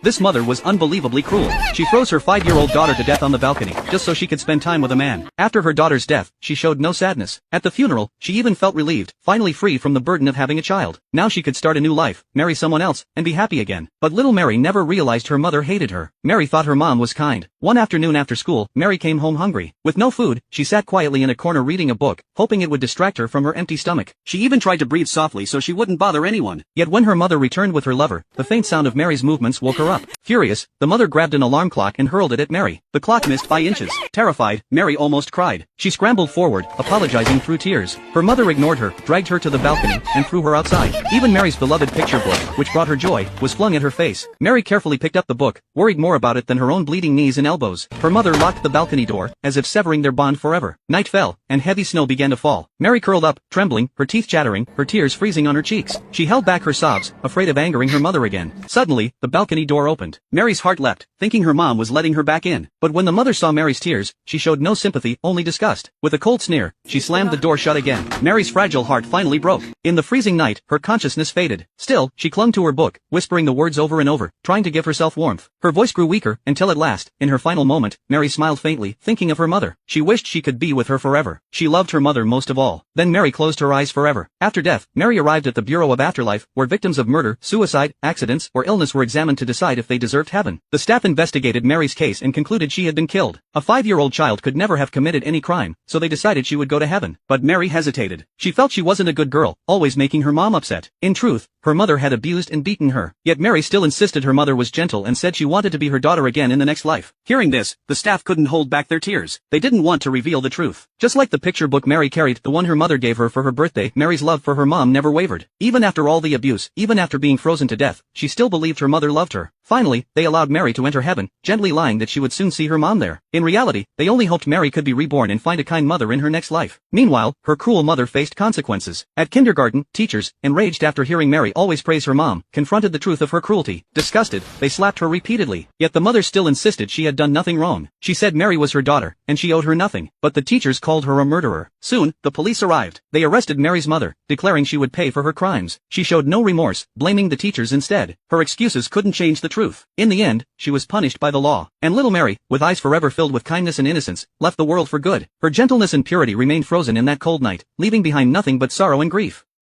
This mother was unbelievably cruel. She froze her 5-year-old daughter to death on the balcony, just so she could spend time with a man. After her daughter's death, she showed no sadness. At the funeral, she even felt relieved, finally free from the burden of having a child. Now she could start a new life, marry someone else, and be happy again. But little Mary never realized her mother hated her. Mary thought her mom was kind. One afternoon after school, Mary came home hungry. With no food, she sat quietly in a corner reading a book, hoping it would distract her from her empty stomach. She even tried to breathe softly so she wouldn't bother anyone. Yet when her mother returned with her lover, the faint sound of Mary's movements woke her up. Furious, the mother grabbed an alarm clock and hurled it at Mary. The clock missed by inches. Terrified, Mary almost cried. She scrambled forward, apologizing through tears. Her mother ignored her, dragged her to the balcony, and threw her outside. Even Mary's beloved picture book, which brought her joy, was flung at her face. Mary carefully picked up the book, worried more about it than her own bleeding knees and elbows. Her mother locked the balcony door, as if severing their bond forever. Night fell, and heavy snow began to fall. Mary curled up, trembling, her teeth chattering, her tears freezing on her cheeks. She held back her sobs, afraid of angering her mother again. Suddenly, the balcony door opened. Mary's heart leapt, thinking her mom was letting her back in. But when the mother saw Mary's tears, she showed no sympathy, only disgust. With a cold sneer, she slammed the door shut again. Mary's fragile heart finally broke. In the freezing night, her consciousness faded. Still, she clung to her book, whispering the words over and over, trying to give herself warmth. Her voice grew weaker, until at last, in her final moment, Mary smiled faintly, thinking of her mother. She wished she could be with her forever. She loved her mother most of all. Then Mary closed her eyes forever. After death, Mary arrived at the Bureau of Afterlife, where victims of murder, suicide, accidents, or illness were examined to decide if they deserved heaven. The staff investigated Mary's case and concluded she had been killed. A 5-year-old child could never have committed any crime, so they decided she would go to heaven. But Mary hesitated. She felt she wasn't a good girl, always making her mom upset. In truth, her mother had abused and beaten her. Yet Mary still insisted her mother was gentle and said she wanted to be her daughter again in the next life. Hearing this, the staff couldn't hold back their tears. They didn't want to reveal the truth. Just like the picture book Mary carried, the one her mother gave her for her birthday, Mary's love for her mom never wavered. Even after all the abuse, even after being frozen to death, she still believed her mother loved her. Finally, they allowed Mary to enter heaven, gently lying that she would soon see her mom there. In reality, they only hoped Mary could be reborn and find a kind mother in her next life. Meanwhile, her cruel mother faced consequences. At kindergarten, teachers, enraged after hearing Mary always praise her mom, confronted the truth of her cruelty. Disgusted, they slapped her repeatedly. Yet the mother still insisted she had done nothing wrong. She said Mary was her daughter, and she owed her nothing. But the teachers called her a murderer. Soon, the police arrived. They arrested Mary's mother, declaring she would pay for her crimes. She showed no remorse, blaming the teachers instead. Her excuses couldn't change the truth. In the end, she was punished by the law. And little Mary, with eyes forever filled with kindness and innocence, left the world for good. Her gentleness and purity remained frozen in that cold night, leaving behind nothing but sorrow and grief.